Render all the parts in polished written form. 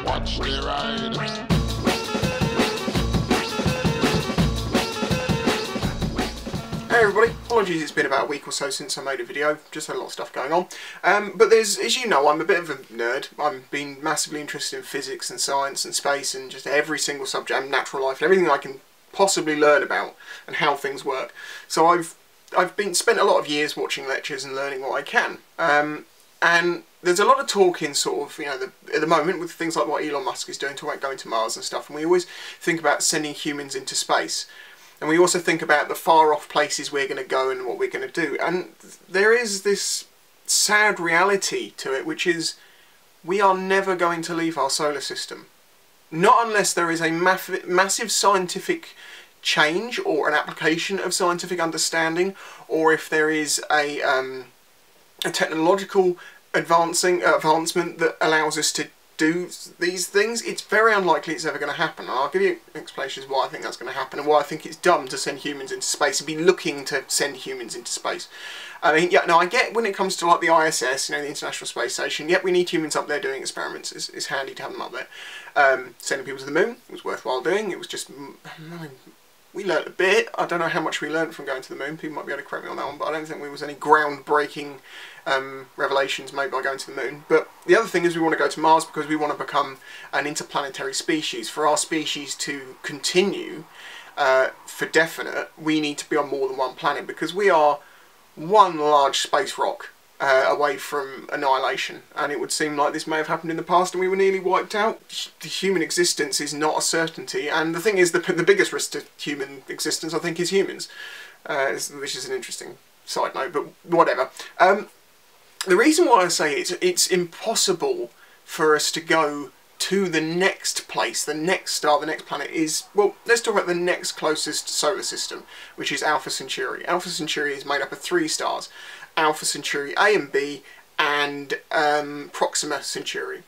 Watch me ride. Hey everybody, apologies it's been about a week or so since I made a video, just had a lot of stuff going on. But there's, as you know, I'm a bit of a nerd. I've been massively interested in physics and science and space and just every single subject and natural life and everything I can possibly learn about and how things work. So I've spent a lot of years watching lectures and learning what I can. And there's a lot of talk in sort of, you know, at the moment with things like what Elon Musk is doing, talking about going to Mars and stuff, and we always think about sending humans into space. And we also think about the far off places we're going to go and what we're going to do. And there is this sad reality to it, which is we are never going to leave our solar system. Not unless there is a massive scientific change or an application of scientific understanding, or if there is a technological advancement that allows us to do these things. It's very unlikely it's ever going to happen. And I'll give you explanations why I think that's going to happen and why I think it's dumb to send humans into space and be looking to send humans into space. I mean, yeah, no, I get when it comes to like the ISS, you know, the International Space Station, yep, we need humans up there doing experiments. It's handy to have them up there. Sending people to the moon, it was worthwhile doing. It was just, we learnt a bit. I don't know how much we learnt from going to the moon. People might be able to correct me on that one, but I don't think there was any groundbreaking revelations made by going to the moon. But the other thing is we want to go to Mars because we want to become an interplanetary species. For our species to continue for definite, we need to be on more than one planet because we are one large space rock away from annihilation, and it would seem like this may have happened in the past and we were nearly wiped out. The human existence is not a certainty, and the thing is the biggest risk to human existence I think is humans, which is an interesting side note, but whatever. The reason why I say it's impossible for us to go to the next place, the next star, the next planet is, well, let's talk about the next closest solar system, which is Alpha Centauri. Alpha Centauri is made up of 3 stars, Alpha Centauri A and B, and Proxima Centauri.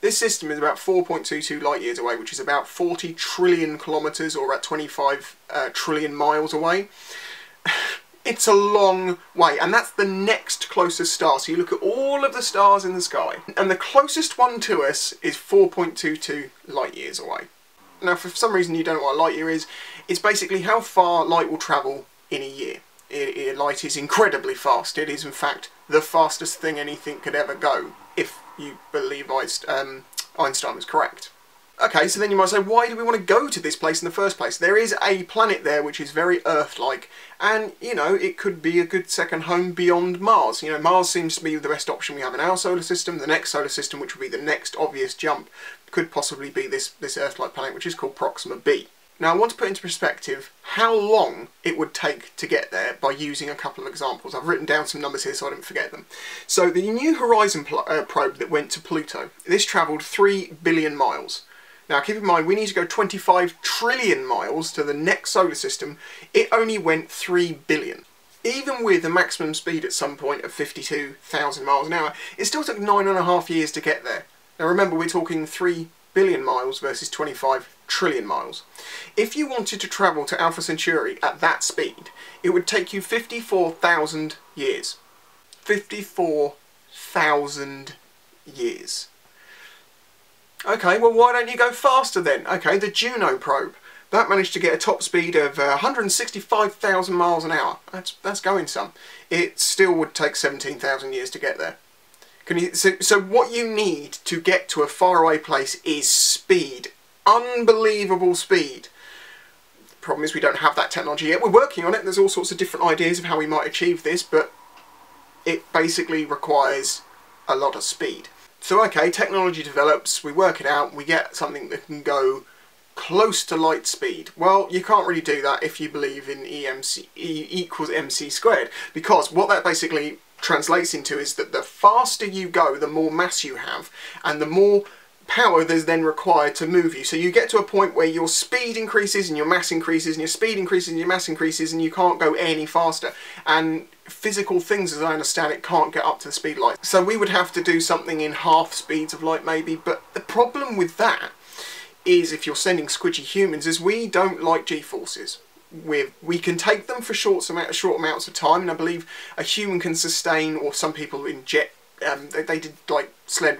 This system is about 4.22 light years away, which is about 40 trillion kilometres, or about 25 trillion miles away. It's a long way, and that's the next closest star. So you look at all of the stars in the sky, and the closest one to us is 4.22 light years away. Now, for some reason you don't know what a light year is, it's basically how far light will travel in a year. Light is incredibly fast. It is, in fact, the fastest thing anything could ever go, if you believe Einstein was correct. Okay, so then you might say, why do we want to go to this place in the first place? There is a planet there which is very Earth-like, and, you know, it could be a good second home beyond Mars. You know, Mars seems to be the best option we have in our solar system. The next solar system, which would be the next obvious jump, could possibly be this Earth-like planet, which is called Proxima B. Now, I want to put into perspective how long it would take to get there by using a couple of examples. I've written down some numbers here so I don't forget them. So, the New Horizon probe that went to Pluto, this travelled 3 billion miles. Now keep in mind, we need to go 25 trillion miles to the next solar system. It only went 3 billion. Even with a maximum speed at some point of 52,000 miles an hour, it still took 9.5 years to get there. Now remember, we're talking 3 billion miles versus 25 trillion miles. If you wanted to travel to Alpha Centauri at that speed, it would take you 54,000 years. 54,000 years. Okay, well why don't you go faster then? Okay, the Juno probe. That managed to get a top speed of 165,000 miles an hour. That's going some. It still would take 17,000 years to get there. So what you need to get to a faraway place is speed. Unbelievable speed. The problem is we don't have that technology yet. We're working on it. There's all sorts of different ideas of how we might achieve this, but it basically requires a lot of speed. So okay, technology develops, we work it out, we get something that can go close to light speed. Well, you can't really do that if you believe in E equals mc squared, because what that basically translates into is that the faster you go, the more mass you have, and the more power there's then required to move you. So you get to a point where your speed increases and your mass increases and your speed increases and your mass increases and you can't go any faster. And physical things, as I understand it, can't get up to the speed of light. So we would have to do something in half speeds of light maybe, but the problem with that is, if you're sending squidgy humans, is we don't like G-forces. We can take them for short amounts of time, and I believe a human can sustain, or some people in jet They did like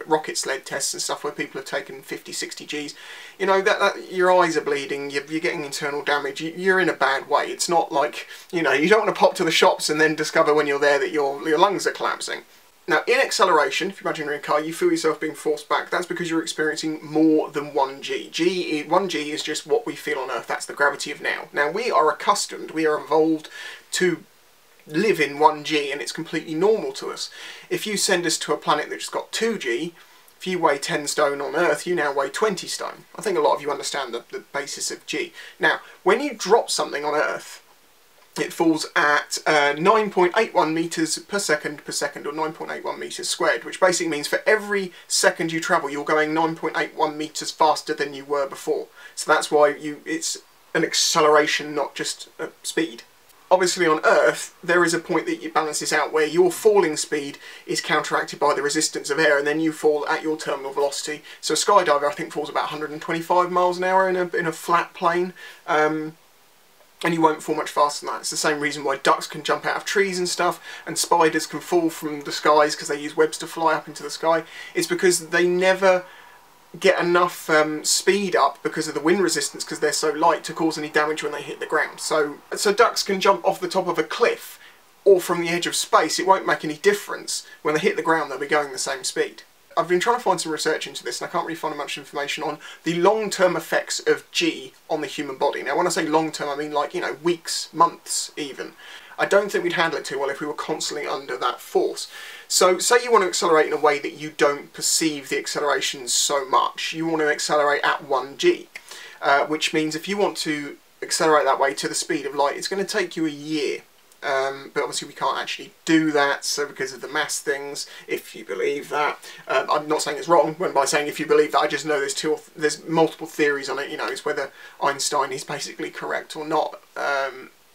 rocket sled tests and stuff where people have taken 50, 60 Gs. You know, that your eyes are bleeding, you're getting internal damage, you're in a bad way. It's not like, you know, you don't want to pop to the shops and then discover when you're there that your lungs are collapsing. Now, in acceleration, if you imagine you're in a car, you feel yourself being forced back. That's because you're experiencing more than 1G. 1G is just what we feel on Earth. That's the gravity of now. Now, we are accustomed, we are evolved to live in 1G, and it's completely normal to us. If you send us to a planet that's got 2G, if you weigh 10 stone on Earth, you now weigh 20 stone. I think a lot of you understand the basis of G. Now, when you drop something on Earth, it falls at 9.81 metres per second, or 9.81 metres squared, which basically means for every second you travel, you're going 9.81 metres faster than you were before. So that's why it's an acceleration, not just speed. Obviously on Earth, there is a point that it balances out where your falling speed is counteracted by the resistance of air, and then you fall at your terminal velocity. So a skydiver, I think, falls about 125 miles an hour in a flat plane. And you won't fall much faster than that. It's the same reason why ducks can jump out of trees and stuff, and spiders can fall from the skies because they use webs to fly up into the sky. It's because they never get enough speed up because of the wind resistance, because they're so light, to cause any damage when they hit the ground. So ducks can jump off the top of a cliff or from the edge of space. It won't make any difference. When they hit the ground, they'll be going the same speed. I've been trying to find some research into this, and I can't really find much information on the long-term effects of G on the human body. Now, when I say long-term, I mean, like, you know, weeks, months even. I don't think we'd handle it too well if we were constantly under that force. So, say you want to accelerate in a way that you don't perceive the acceleration so much. You want to accelerate at 1G, which means if you want to accelerate that way to the speed of light, it's going to take you a year. But obviously we can't actually do that, so because of the mass things, if you believe that. I'm not saying it's wrong when by saying if you believe that, I just know there's multiple theories on it. You know, it's whether Einstein is basically correct or not.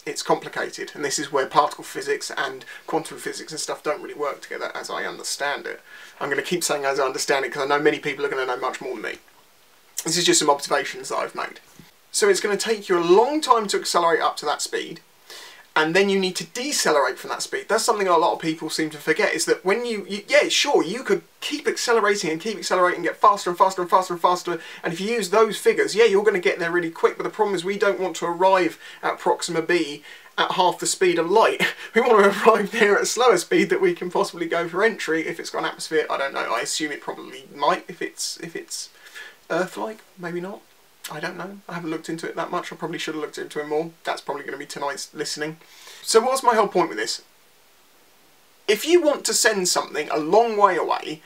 It's complicated, and this is where particle physics and quantum physics and stuff don't really work together, as I understand it. I'm going to keep saying as I understand it, because I know many people are going to know much more than me. This is just some observations that I've made. So it's going to take you a long time to accelerate up to that speed, and then you need to decelerate from that speed. That's something a lot of people seem to forget, is that when yeah, sure, you could keep accelerating and get faster and faster and faster and faster, and if you use those figures, yeah, you're going to get there really quick, but the problem is we don't want to arrive at Proxima B at half the speed of light. We want to arrive there at a slower speed that we can possibly go for entry. If it's got an atmosphere, I don't know. I assume it probably might if it's Earth-like, maybe not. I don't know. I haven't looked into it that much. I probably should have looked into it more. That's probably going to be tonight's listening. So what's my whole point with this? If you want to send something a long way away,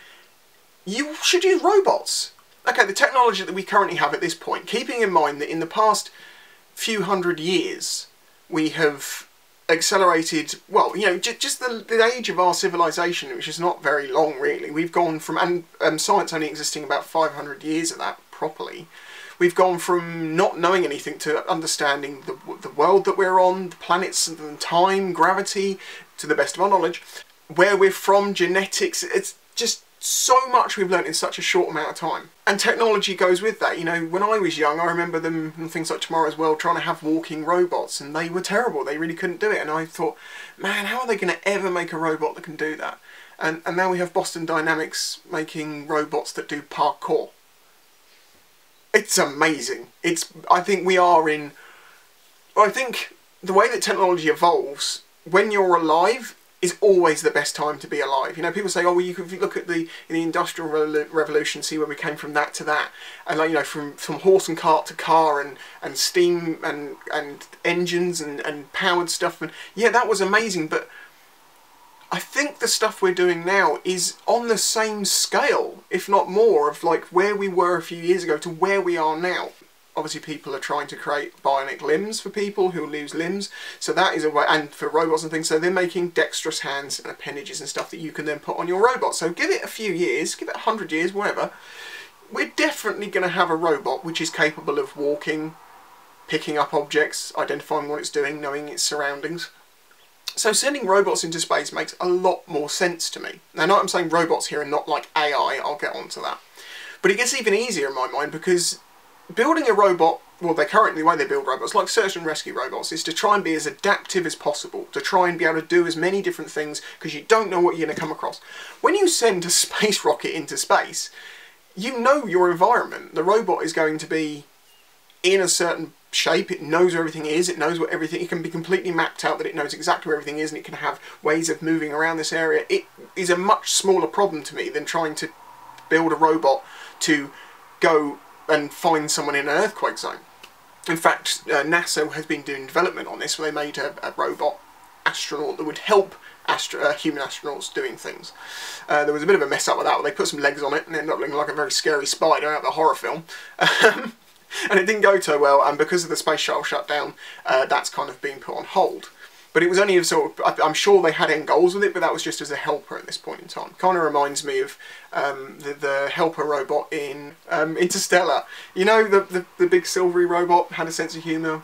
you should use robots. Okay, the technology that we currently have at this point, keeping in mind that in the past few hundred years, we have accelerated, well, you know, just the age of our civilization, which is not very long really. We've gone from, and science only existing about 500 years of that properly. We've gone from not knowing anything to understanding the world that we're on, the planets and time, gravity, to the best of our knowledge, where we're from, genetics. It's just so much we've learnt in such a short amount of time. And technology goes with that. You know, when I was young, I remember them and things like Tomorrow's World trying to have walking robots, and they were terrible. They really couldn't do it. And I thought, man, how are they going to ever make a robot that can do that? And now we have Boston Dynamics making robots that do parkour. It's amazing. I think we are in... I think the way that technology evolves, when you're alive, is always the best time to be alive. You know, people say, oh, well, you could look at the Industrial Revolution, see where we came from that to that. And, like, you know, from horse and cart to car and steam and engines and powered stuff. And yeah, that was amazing, but I think the stuff we're doing now is on the same scale, if not more, of like where we were a few years ago to where we are now. Obviously people are trying to create bionic limbs for people who lose limbs, so that is a way, and for robots and things, so they're making dexterous hands and appendages and stuff that you can then put on your robot. So give it a few years, give it 100 years, whatever, we're definitely going to have a robot which is capable of walking, picking up objects, identifying what it's doing, knowing its surroundings. So sending robots into space makes a lot more sense to me. Now, I'm saying robots here and not like AI, I'll get onto that. But it gets even easier in my mind because building a robot well, the way they build robots, like search and rescue robots, is to try and be as adaptive as possible, to try and be able to do as many different things, because you don't know what you're going to come across. When you send a space rocket into space, you know your environment. The robot is going to be in a certain shape, it knows where everything is, it knows what everything, it can be completely mapped out that it knows exactly where everything is, and it can have ways of moving around this area. It is a much smaller problem to me than trying to build a robot to go and find someone in an earthquake zone. In fact, NASA has been doing development on this, where they made a robot astronaut that would help human astronauts doing things. There was a bit of a mess up with that, where they put some legs on it and it ended up looking like a very scary spider out of a horror film. And it didn't go so well, and because of the space shuttle shutdown, that's kind of been put on hold. But it was only sort of, I'm sure they had end goals with it, but that was just as a helper at this point in time. Kind of reminds me of the helper robot in Interstellar. You know, the big silvery robot had a sense of humour.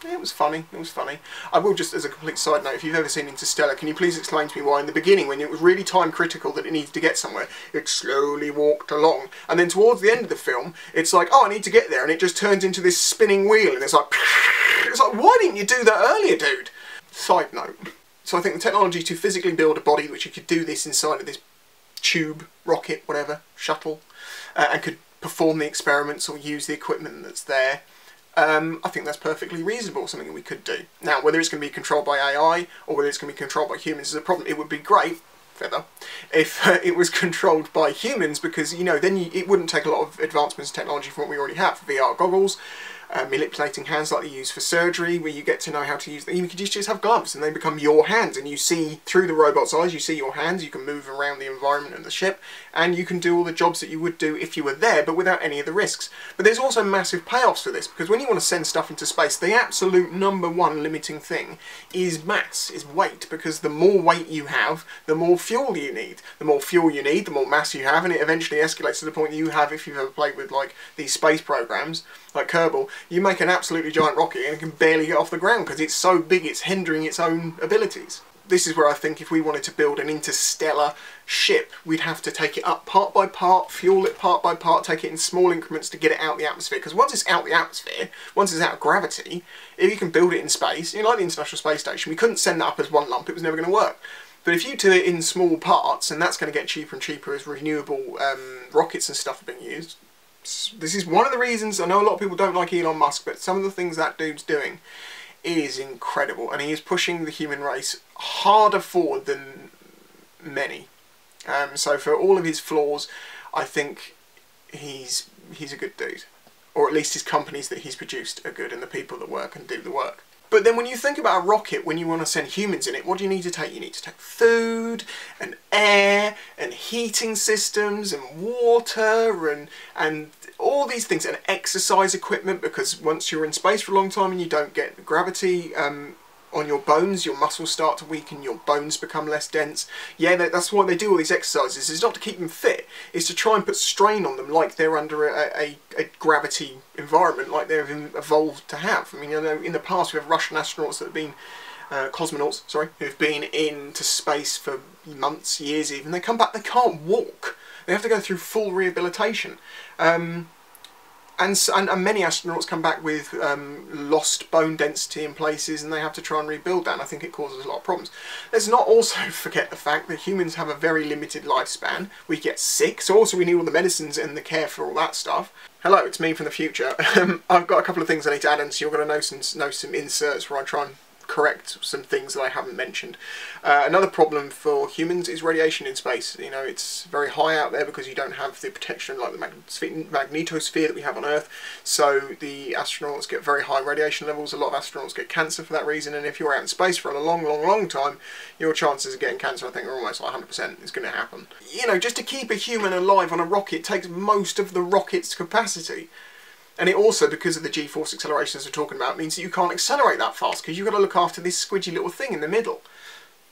Yeah, it was funny, it was funny. I will just, as a complete side note, if you've ever seen Interstellar, can you please explain to me why in the beginning, when it was really time critical that it needed to get somewhere, it slowly walked along, and then towards the end of the film, it's like, oh, I need to get there, and it just turns into this spinning wheel, and it's like, why didn't you do that earlier, dude? Side note. So I think the technology to physically build a body which you could do this inside of this tube, rocket, whatever, shuttle, and could perform the experiments or use the equipment that's there, I think that's perfectly reasonable, something that we could do. Now, whether it's going to be controlled by AI or whether it's going to be controlled by humans is a problem. It would be great, feather, if it was controlled by humans, because, you know, then it wouldn't take a lot of advancements in technology from what we already have. VR goggles, manipulating hands like they use for surgery, where you get to know how to use them. You could just have gloves and they become your hands, and you see through the robot's eyes, you see your hands, you can move around the environment of the ship, and you can do all the jobs that you would do if you were there, but without any of the risks. But there's also massive payoffs for this, because when you want to send stuff into space, the absolute #1 limiting thing is mass, is weight, because the more weight you have, the more fuel you need. The more fuel you need, the more mass you have, and it eventually escalates to the point that you have, if you've ever played with like these space programs, like Kerbal, you make an absolutely giant rocket and it can barely get off the ground because it's so big it's hindering its own abilities. This is where I think if we wanted to build an interstellar ship, we'd have to take it up part by part, fuel it part by part, take it in small increments to get it out the atmosphere. Because once it's out the atmosphere, once it's out of gravity, if you can build it in space, you know, like the International Space Station, we couldn't send that up as one lump, it was never going to work. But if you do it in small parts, and that's going to get cheaper and cheaper as renewable rockets and stuff are being used. This is one of the reasons, I know a lot of people don't like Elon Musk, but some of the things that dude's doing is incredible, and he is pushing the human race harder forward than many. So for all of his flaws, I think he's a good dude. Or at least his companies that he's produced are good, and the people that work and do the work. But then when you think about a rocket, when you want to send humans in it, what do you need to take? You need to take food, and air, and heating systems, and water, and all these things, and exercise equipment, because once you're in space for a long time and you don't get gravity on your bones, your muscles start to weaken, your bones become less dense. Yeah, that's why they do all these exercises. It's not to keep them fit, it's to try and put strain on them like they're under a gravity environment, like they've evolved to have. I mean, you know, in the past we have Russian astronauts that have been, cosmonauts, sorry, who've been into space for months, years even. They come back, they can't walk. They have to go through full rehabilitation. And many astronauts come back with lost bone density in places, and they have to try and rebuild that, and I think it causes a lot of problems. Let's not also forget the fact that humans have a very limited lifespan. We get sick, so also we need all the medicines and the care for all that stuff. Hello, it's me from the future. I've got a couple of things I need to add in, so you're going to know some inserts where I try and correct some things that I haven't mentioned. Another problem for humans is radiation in space. You know, it's very high out there because you don't have the protection like the magnetosphere that we have on Earth, so the astronauts get very high radiation levels. A lot of astronauts get cancer for that reason, and if you're out in space for a long time, your chances of getting cancer, I think, are almost like 100% is going to happen. You know, just to keep a human alive on a rocket takes most of the rocket's capacity. And it also, because of the G-force accelerations we're talking about, means that you can't accelerate that fast, because you've got to look after this squidgy little thing in the middle.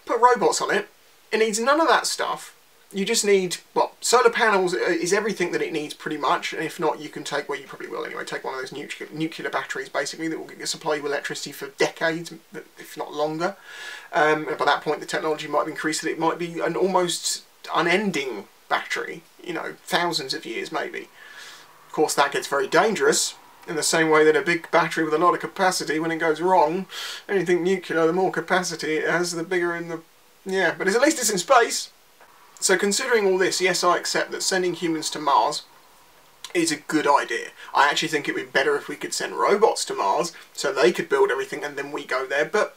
Put robots on it, it needs none of that stuff. You just need, well, solar panels is everything that it needs pretty much, and if not, you can take, well, you probably will anyway, take one of those nuclear batteries basically that will supply you electricity for decades, if not longer. And by that point the technology might have increased, that it might be an almost unending battery, you know, thousands of years maybe. Of course, that gets very dangerous In the same way that a big battery with a lot of capacity, when it goes wrong, anything nuclear, the more capacity it has, the bigger in the... Yeah, but at least it's in space. So considering all this, yes, I accept that sending humans to Mars is a good idea. I actually think it would be better if we could send robots to Mars, so they could build everything and then we go there, but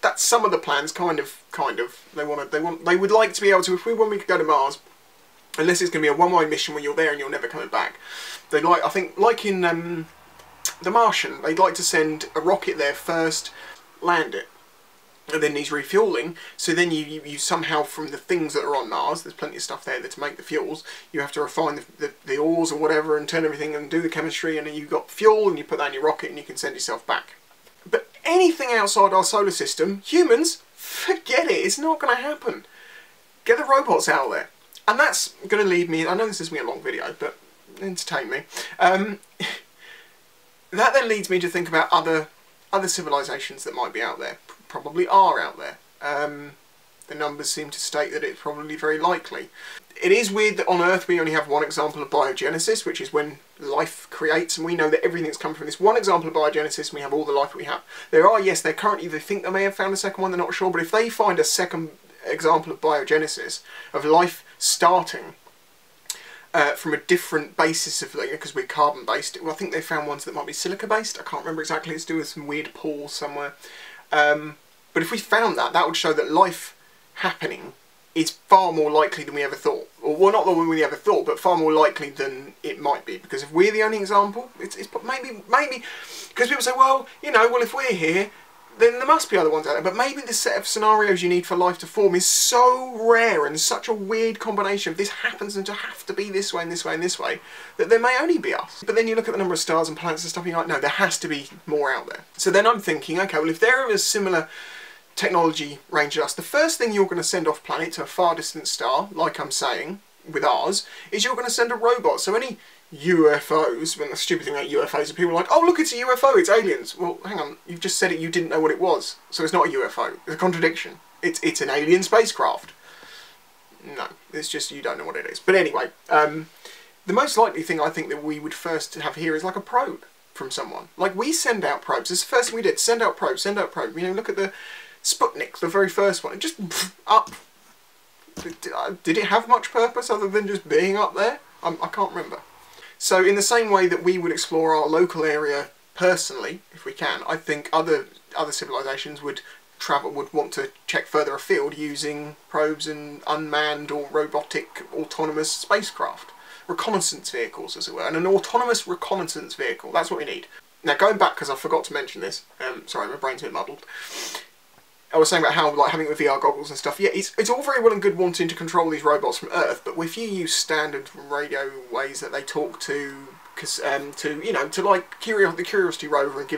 that's some of the plans, kind of. They would like to be able to, when we could go to Mars, unless it's going to be a one-way mission where you're there and you're never coming back. They'd like, I think, like in The Martian, they'd like to send a rocket there first, land it, and then needs refuelling, so then you somehow, from the things that are on Mars, there's plenty of stuff there to make the fuels, you have to refine the ores or whatever and turn everything and do the chemistry, and then you've got fuel and you put that in your rocket and you can send yourself back. But anything outside our solar system, humans, forget it, it's not going to happen. Get the robots out there. And that's going to lead me, I know this is going to be a long video, but entertain me. That then leads me to think about other civilizations that might be out there. Probably are out there. The numbers seem to state that it's probably very likely. It is weird that on Earth we only have one example of biogenesis, which is when life creates, and we know that everything's come from this one example of biogenesis and we have all the life we have. There are, yes, they think they may have found a second one, they're not sure, but if they find a second example of biogenesis, of life starting from a different basis of, because we're carbon based, well, I think they found ones that might be silica based, I can't remember exactly, it's to do with some weird pools somewhere. But if we found that, that would show that life happening is far more likely than we ever thought. Or, well, not than we ever thought, but far more likely than it might be. Because if we're the only example, it's maybe, because people say, well, you know, well, if we're here, then there must be other ones out there. But maybe the set of scenarios you need for life to form is so rare and such a weird combination of this happens and to have to be this way and this way and this way, that there may only be us. But then you look at the number of stars and planets and stuff and you're like, no, there has to be more out there. So then I'm thinking, okay, well, if there is a similar technology range as us, the first thing you're going to send off planet to a far distant star, like I'm saying with ours, is you're going to send a robot. So any UFOs, when the stupid thing about UFOs, and people are like, oh look, it's a UFO, it's aliens. Well, hang on, you've just said it, you didn't know what it was, so it's not a UFO. It's a contradiction. It's an alien spacecraft. No, it's just you don't know what it is. But anyway, the most likely thing I think that we would first have here is like a probe from someone. Like, we send out probes. It's the first thing we did. Send out probes, send out probe. You know, look at the Sputnik, the very first one. It just up. Did it have much purpose other than just being up there? I can't remember. So in the same way that we would explore our local area personally, if we can, I think other civilizations would want to check further afield using probes and unmanned or robotic autonomous spacecraft. Reconnaissance vehicles, as it were. And an autonomous reconnaissance vehicle, that's what we need. Now, going back, because I forgot to mention this, sorry, my brain's a bit muddled. I was saying about how, like, having it with VR goggles and stuff, yeah, it's all very well and good wanting to control these robots from Earth, but if you use standard radio ways that they talk to like the Curiosity rover and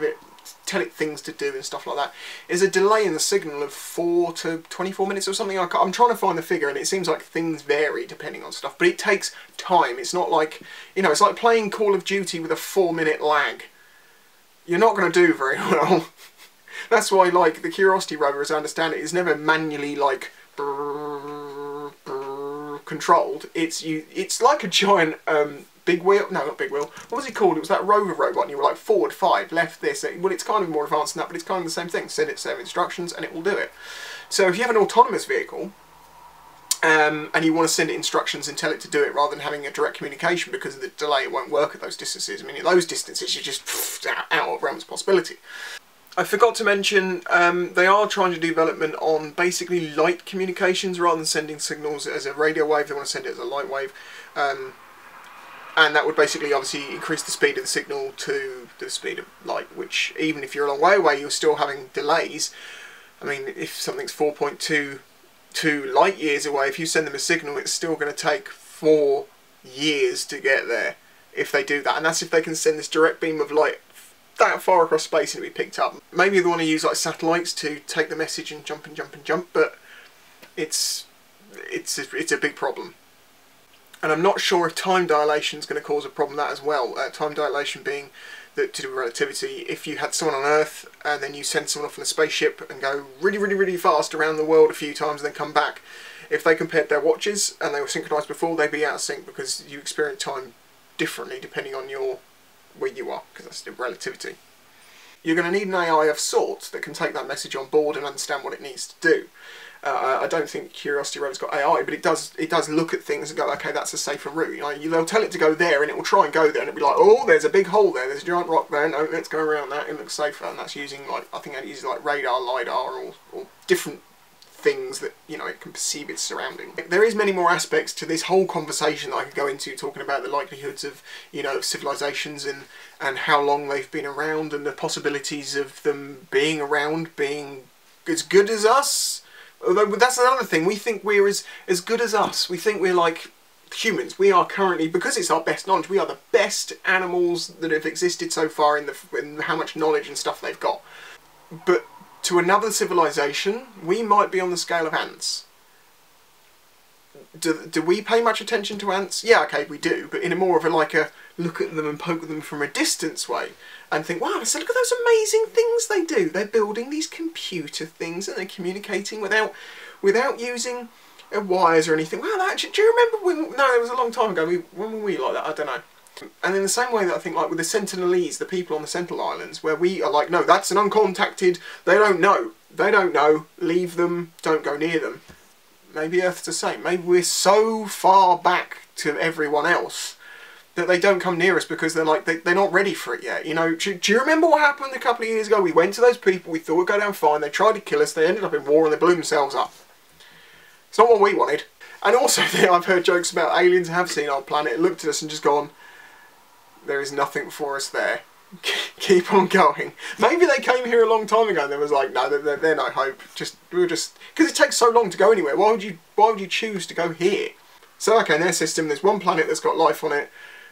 tell it things to do and stuff like that, is a delay in the signal of 4 to 24 minutes or something. I'm trying to find the figure, and it seems like things vary depending on stuff, but it takes time. It's not like, you know, it's like playing Call of Duty with a 4-minute lag. You're not going to do very well. That's why, like, the Curiosity rover, as I understand it, is never manually, like, controlled. It's like a giant, big wheel. No, not big wheel. What was it called? It was that rover robot, and you were like, forward 5, left this. Well, it's kind of more advanced than that, but it's kind of the same thing. Send it set of instructions, and it will do it. So if you have an autonomous vehicle, and you want to send it instructions and tell it to do it rather than having a direct communication because of the delay, it won't work at those distances. I mean, at those distances, you're just out of realms of possibility. I forgot to mention, they are trying to do development on basically light communications rather than sending signals as a radio wave. They want to send it as a light wave. And that would basically obviously increase the speed of the signal to the speed of light, which even if you're a long way away, you're still having delays. I mean, if something's 4.22 light years away, if you send them a signal, it's still going to take 4 years to get there if they do that. And that's if they can send this direct beam of light that far across space and it'll be picked up. Maybe they want to use like satellites to take the message and jump and jump and jump, but it's a big problem. And I'm not sure if time dilation is going to cause a problem with that as well. Time dilation being that, to do with relativity, if you had someone on Earth and then you send someone off in a spaceship and go really, really, really fast around the world a few times and then come back, if they compared their watches and they were synchronised before, they'd be out of sync because you experience time differently depending on your where you are, because that's still relativity. You're going to need an AI of sorts that can take that message on board and understand what it needs to do. I don't think Curiosity Rover's got AI, but it does look at things and go, okay, that's a safer route. You know, they'll tell it to go there, and it will try and go there, and it'll be like, oh, there's a big hole there, there's a giant rock there, no, let's go around that, it looks safer. And that's using, like, I think it uses like radar, LiDAR, or different things that, you know, it can perceive its surrounding. There is many more aspects to this whole conversation that I could go into, talking about the likelihoods of, you know, civilizations and how long they've been around, and the possibilities of them being around, being as good as us. Although that's another thing, we think we're as good as us. We think we're like humans. We are currently, because it's our best knowledge, we are the best animals that have existed so far in how much knowledge and stuff they've got. But to another civilization, we might be on the scale of ants. Do we pay much attention to ants? Yeah, okay, we do, but in a more of a look at them and poke them from a distance way and think, wow, so look at those amazing things they do. They're building these computer things and they're communicating without using wires or anything. Wow, do you remember when, no, it was a long time ago, when were we like that? I don't know. And in the same way that I think, like with the Sentinelese, the people on the Sentinel Islands, where we are like, no, that's an uncontacted, they don't know, leave them, don't go near them. Maybe Earth's the same. Maybe we're so far back to everyone else that they don't come near us because they're like, they're not ready for it yet. You know, do you remember what happened a couple of years ago? We went to those people, we thought we'd go down fine, they tried to kill us, they ended up in war and they blew themselves up. It's not what we wanted. And also, I've heard jokes about aliens have seen our planet and looked at us and just gone, there is nothing for us there. Keep on going. Maybe they came here a long time ago and there was like, no, they're no hope. Because it takes so long to go anywhere. Why would you choose to go here? So okay, in their system, there's one planet that's got life on it.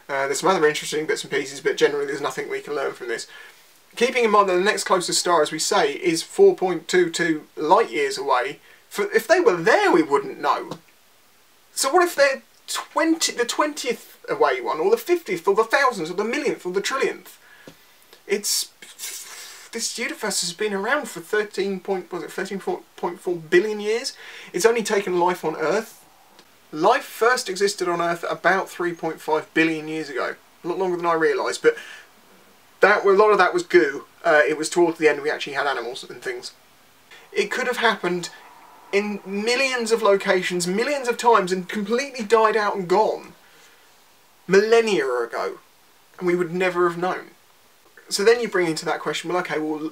There's some other interesting bits and pieces, but generally there's nothing we can learn from this. Keeping in mind that the next closest star, as we say, is 4.22 light years away. If they were there, we wouldn't know. So what if they're the 20th away one, or the 50th, or the 1000th, or the millionth, or the trillionth? This universe has been around for 13.4 billion years. It's only taken life on Earth. Life first existed on Earth about 3.5 billion years ago. A lot longer than I realised, but a lot of that was goo. It was towards the end we actually had animals and things. It could have happened in millions of locations, millions of times, and completely died out and gone millennia ago, and we would never have known. So then you bring into that question, well, okay, well,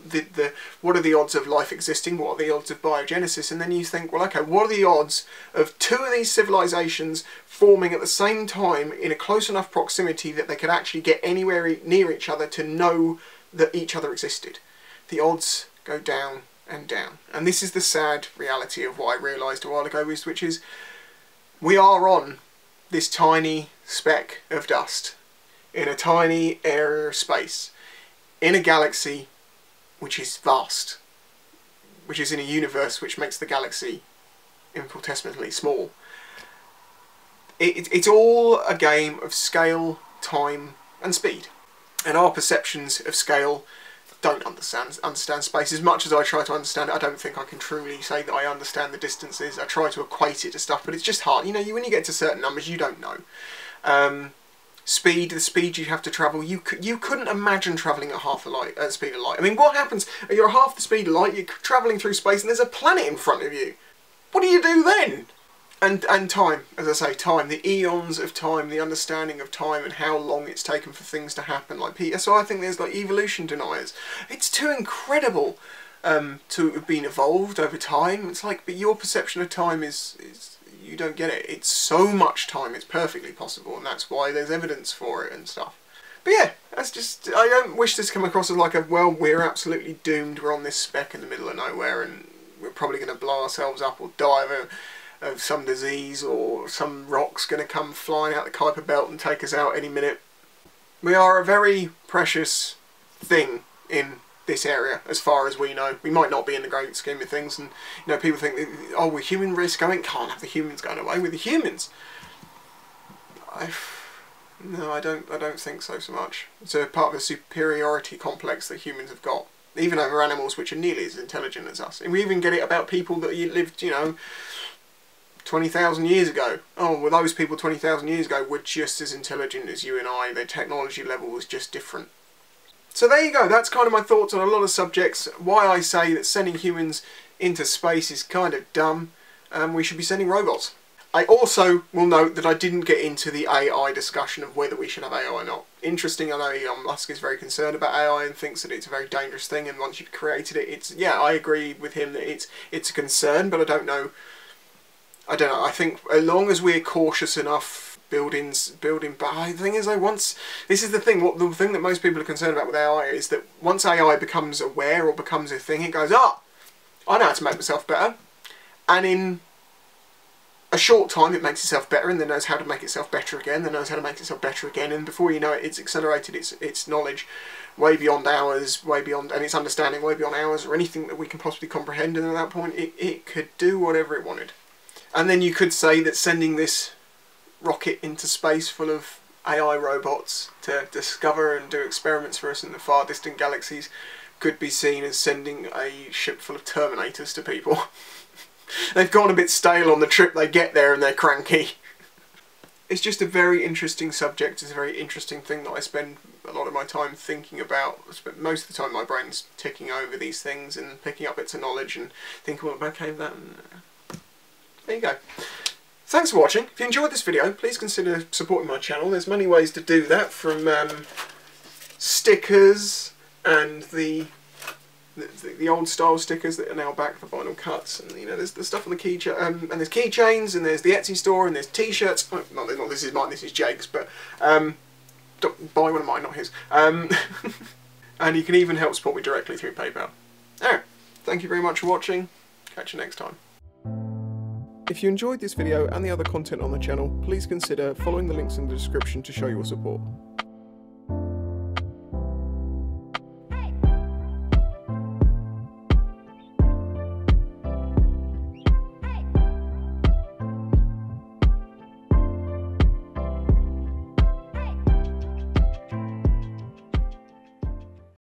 what are the odds of life existing? What are the odds of biogenesis? And then you think, well, okay, what are the odds of two of these civilizations forming at the same time in a close enough proximity that they could actually get anywhere near each other to know that each other existed? The odds go down and down. And this is the sad reality of what I realised a while ago, which is we are on this tiny speck of dust in a tiny area of space, in a galaxy which is vast, which is in a universe which makes the galaxy infinitesimally small. It's all a game of scale, time and speed. And our perceptions of scale don't understand space. As much as I try to understand it, I don't think I can truly say that I understand the distances. I try to equate it to stuff, but it's just hard. You know, when you get to certain numbers, you don't know. The speed you have to travel, you couldn't imagine travelling at half the speed of light. I mean, what happens? You're half the speed of light, you're travelling through space and there's a planet in front of you. What do you do then? And time, as I say, time, the eons of time, the understanding of time and how long it's taken for things to happen. So I think there's like evolution deniers. It's too incredible to have been evolved over time. It's like, but your perception of time is you don't get it. It's so much time, it's perfectly possible, and that's why there's evidence for it and stuff. But yeah, that's just, I don't wish this to come across as like a, well, we're absolutely doomed, we're on this speck in the middle of nowhere and we're probably going to blow ourselves up or die of some disease, or some rock's going to come flying out the Kuiper Belt and take us out any minute. We are a very precious thing in this area, as far as we know. We might not be in the great scheme of things, and you know, people think, oh, we're human race going, can't have the humans going away with the humans. No, I don't think so much. It's a part of a superiority complex that humans have got, even over animals which are nearly as intelligent as us. And we even get it about people that lived, you know, 20,000 years ago. Oh, well, those people 20,000 years ago were just as intelligent as you and I. Their technology level was just different. So there you go, that's kind of my thoughts on a lot of subjects. Why I say that sending humans into space is kind of dumb. We should be sending robots. I also will note that I didn't get into the AI discussion of whether we should have AI or not. Interesting, I know Elon Musk is very concerned about AI and thinks that it's a very dangerous thing, and once you've created it, it's, yeah, I agree with him that it's a concern, but I don't know. I think as long as we're cautious enough building, but the thing is, this is the thing, the thing that most people are concerned about with AI is that once AI becomes aware or becomes a thing, it goes, I know how to make myself better, and in a short time it makes itself better, and then knows how to make itself better again, then knows how to make itself better again, and before you know it, it's accelerated its knowledge way beyond ours, and its understanding way beyond ours, or anything that we can possibly comprehend, and at that point it could do whatever it wanted. And then you could say that sending this rocket into space full of AI robots to discover and do experiments for us in the far distant galaxies could be seen as sending a ship full of Terminators to people. They've gone a bit stale on the trip, they get there and they're cranky. It's just a very interesting subject, it's a very interesting thing that I spend a lot of my time thinking about. I spend most of the time my brain's ticking over these things and picking up bits of knowledge and thinking, well, okay, that... There you go. Thanks for watching. If you enjoyed this video, please consider supporting my channel. There's many ways to do that, from stickers and the old style stickers that are now back for vinyl cuts, and you know, there's the stuff on the and there's keychains, and there's the Etsy store, and there's t-shirts. Oh, no, this is mine. This is Jake's, but don't buy one of mine, not his. And you can even help support me directly through PayPal. Alright, thank you very much for watching. Catch you next time. If you enjoyed this video and the other content on the channel, please consider following the links in the description to show your support.